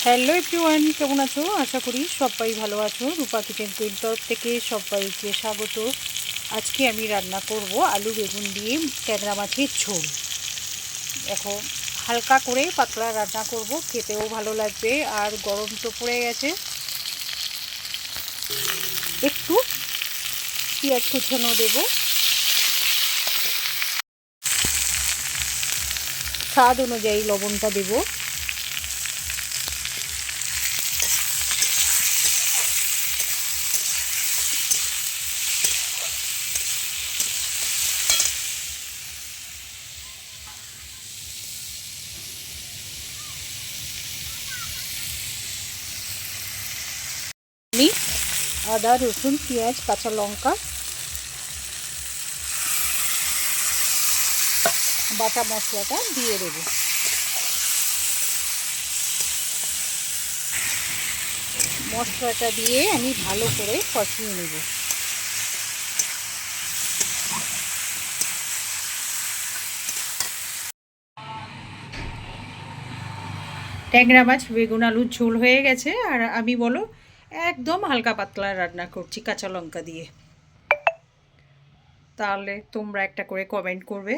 Hello everyone, কেমন আছো? আশা করি সবাই ভালো আছো। রূপা কিচেন কুইন তরফ থেকে সবাইকে স্বাগত। আজকে আমি রান্না করব আলু বেগুন দিয়ে ট্যাংরা মাছের ঝোল। দেখো, হালকা করে পাতলা রান্না করব, খেতেও ভালো লাগবে। আর গরম তো পড়ে গেছে, একটু পেঁয়াজ কুচানো দেবো, স্বাদ অনুযায়ী লবণটা দেবো। আমি আদা, রসুন, পেঁয়াজ, কাঁচা লঙ্কা বাটা মশলাটা দিয়ে দেবো। মশলাটা দিয়ে আমি ভালো করে কষিয়ে নেব। ট্যাংরা মাছ বেগুন আলুর ঝোল হয়ে গেছে। আর আমি বলো একদম হালকা পাতলা রান্না করছি কাঁচা লঙ্কা দিয়ে। তাহলে তোমরা একটা করে কমেন্ট করবে।